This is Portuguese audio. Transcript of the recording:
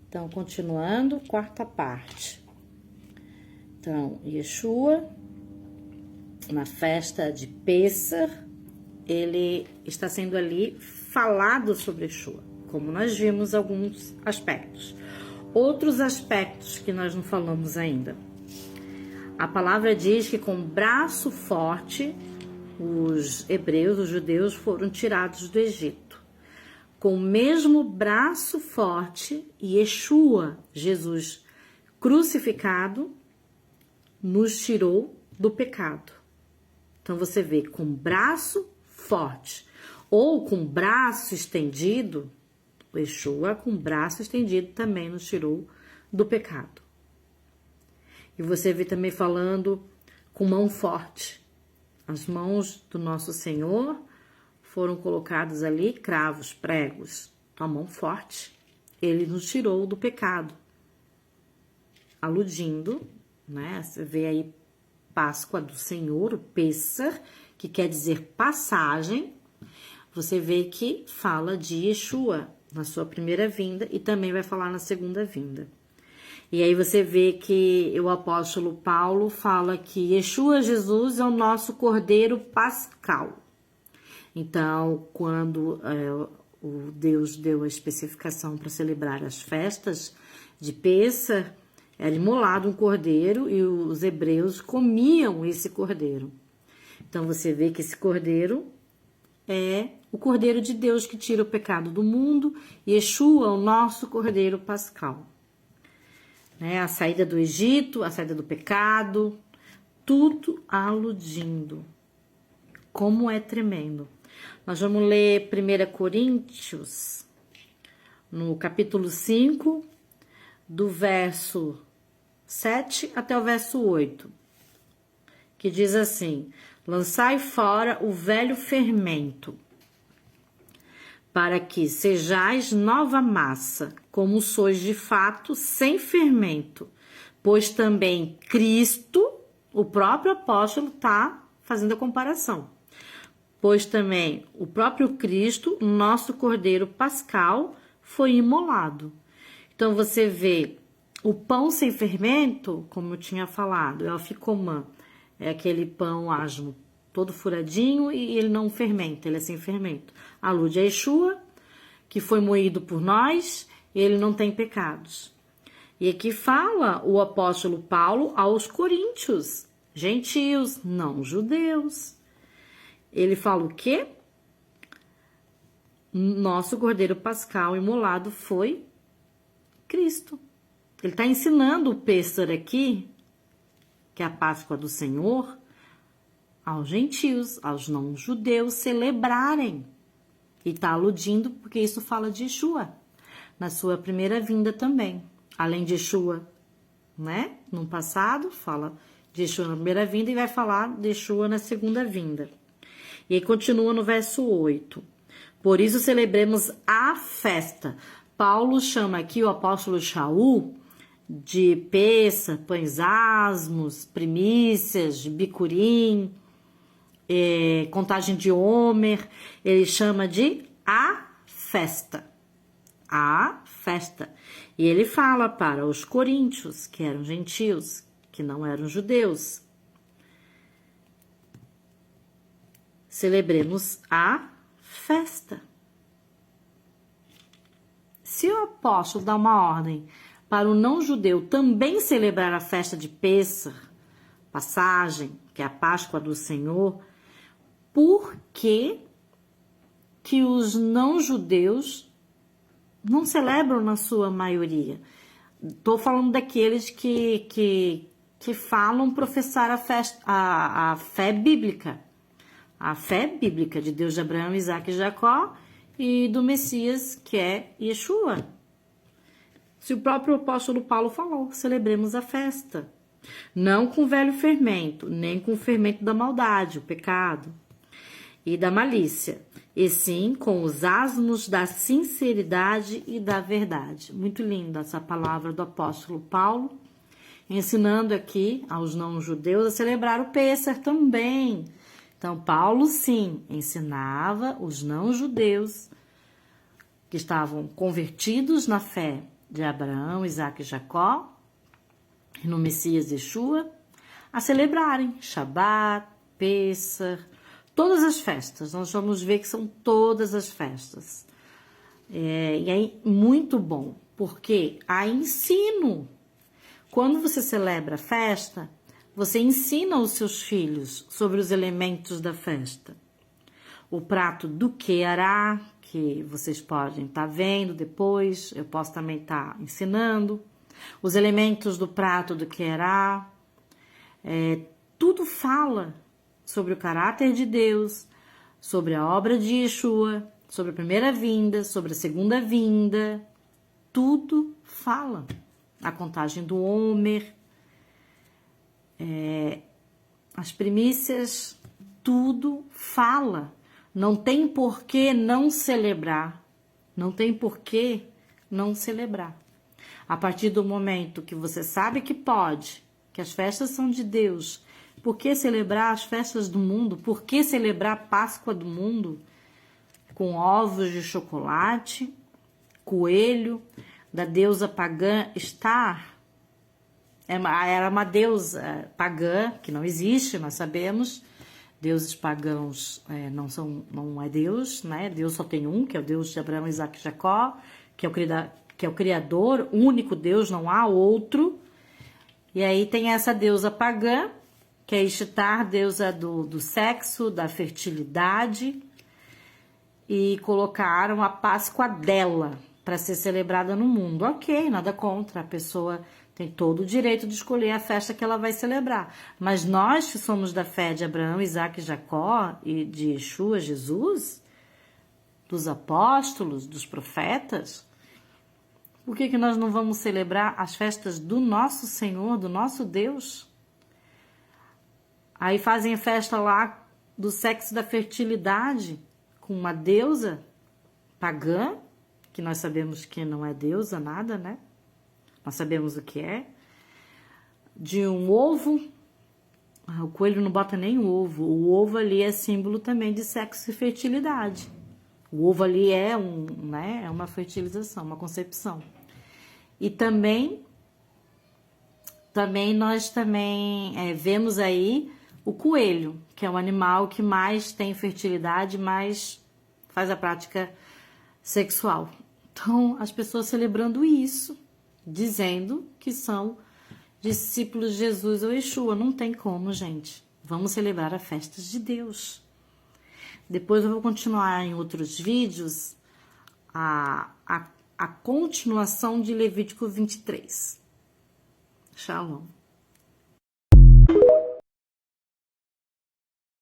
Então, continuando, quarta parte. Então, Yeshua, na festa de Pêssar, ele está sendo ali falado sobre Yeshua, como nós vimos alguns aspectos. Outros aspectos que nós não falamos ainda. A palavra diz que com braço forte, os hebreus, os judeus, foram tirados do Egito. Com o mesmo braço forte, Yeshua, Jesus crucificado, nos tirou do pecado. Então você vê, com braço forte ou com braço estendido, Yeshua com braço estendido também nos tirou do pecado. E você vê também falando com mão forte. As mãos do nosso Senhor foram colocados ali cravos, pregos, a mão forte. Ele nos tirou do pecado. Aludindo, né? Você vê aí Páscoa do Senhor, o Pêssar, que quer dizer passagem. Você vê que fala de Yeshua na sua primeira vinda e também vai falar na segunda vinda. E aí você vê que o apóstolo Paulo fala que Yeshua Jesus é o nosso Cordeiro Pascal. Então, quando o Deus deu a especificação para celebrar as festas de Pêssar, era imolado um cordeiro e os hebreus comiam esse cordeiro. Então, você vê que esse cordeiro é o Cordeiro de Deus que tira o pecado do mundo. Yeshua é o nosso Cordeiro Pascal. Né? A saída do Egito, a saída do pecado, tudo aludindo. Como é tremendo. Nós vamos ler 1 Coríntios, no capítulo 5, do verso 7 até o verso 8, que diz assim: lançai fora o velho fermento, para que sejais nova massa, como sois de fato, sem fermento. Pois também Cristo, o próprio apóstolo está fazendo a comparação. Pois também o próprio Cristo, nosso Cordeiro Pascal, foi imolado. Então você vê o pão sem fermento, como eu tinha falado, é o ficomã, é aquele pão asmo, todo furadinho e ele não fermenta, ele é sem fermento. Alude a Yeshua, que foi moído por nós, e ele não tem pecados. E aqui fala o apóstolo Paulo aos coríntios, gentios, não judeus. Ele fala o quê? Nosso Cordeiro Pascal imolado foi Cristo. Ele está ensinando o Pêssar aqui, que é a Páscoa do Senhor, aos gentios, aos não-judeus celebrarem. E está aludindo porque isso fala de Yeshua, na sua primeira vinda também. Além de Yeshua, né? No passado, fala de Yeshua na primeira vinda e vai falar de Yeshua na segunda vinda. E aí continua no verso 8. Por isso celebremos a festa. Paulo chama aqui o apóstolo Shaul de Pêssar, pães asmos, primícias, bicurim, contagem de Homer. Ele chama de a festa. A festa. E ele fala para os coríntios, que eram gentios, que não eram judeus: celebremos a festa. Se o apóstolo dá uma ordem para o não-judeu também celebrar a festa de Pêssar, passagem, que é a Páscoa do Senhor, por que os não-judeus não celebram na sua maioria? Estou falando daqueles que falam professar a fé bíblica. A fé bíblica de Deus de Abraão, Isaac e Jacó e do Messias, que é Yeshua. Se o próprio apóstolo Paulo falou, celebremos a festa. Não com o velho fermento, nem com o fermento da maldade, o pecado, e da malícia, e sim com os asmos da sinceridade e da verdade. Muito linda essa palavra do apóstolo Paulo, ensinando aqui aos não-judeus a celebrar o Pêssar também. Então, Paulo, sim, ensinava os não-judeus que estavam convertidos na fé de Abraão, Isaac e Jacó, e no Messias Yeshua, a celebrarem Shabat, Pêssar, todas as festas. Nós vamos ver que são todas as festas. E é muito bom, porque há ensino. Quando você celebra a festa, você ensina os seus filhos sobre os elementos da festa. O prato do Queará, que vocês podem estar vendo depois, eu posso também estar ensinando. Os elementos do prato do Queará, tudo fala sobre o caráter de Deus, sobre a obra de Yeshua, sobre a primeira vinda, sobre a segunda vinda, tudo fala. A contagem do Homer, as primícias, tudo fala. Não tem por que não celebrar. Não tem por que não celebrar. A partir do momento que você sabe que pode, que as festas são de Deus, por que celebrar as festas do mundo? Por que celebrar a Páscoa do mundo? Com ovos de chocolate, coelho, da deusa pagã Star. Era uma deusa pagã, que não existe, nós sabemos. Deuses pagãos não é Deus, né? Deus só tem um, que é o Deus de Abraão, Isaac e Jacó, que é o Criador, único Deus, não há outro. E aí tem essa deusa pagã, que é Ishtar, deusa do sexo, da fertilidade, e colocaram a Páscoa dela para ser celebrada no mundo. Ok, nada contra, a pessoa tem todo o direito de escolher a festa que ela vai celebrar. Mas nós que somos da fé de Abraão, Isaac e Jacó, e de Yeshua, Jesus, dos apóstolos, dos profetas, por que nós não vamos celebrar as festas do nosso Senhor, do nosso Deus? Aí fazem a festa lá do sexo da fertilidade com uma deusa pagã, que nós sabemos que não é deusa nada, né? Nós sabemos o que é. De um ovo, o coelho não bota nem o ovo ali é símbolo também de sexo e fertilidade. O ovo ali é uma fertilização, uma concepção. E também nós vemos aí o coelho, que é o animal que mais tem fertilidade, mais faz a prática sexual. Então, as pessoas celebrando isso, dizendo que são discípulos de Jesus ou Yeshua. Não tem como, gente. Vamos celebrar as festas de Deus. Depois eu vou continuar em outros vídeos a continuação de Levítico 23. Shalom.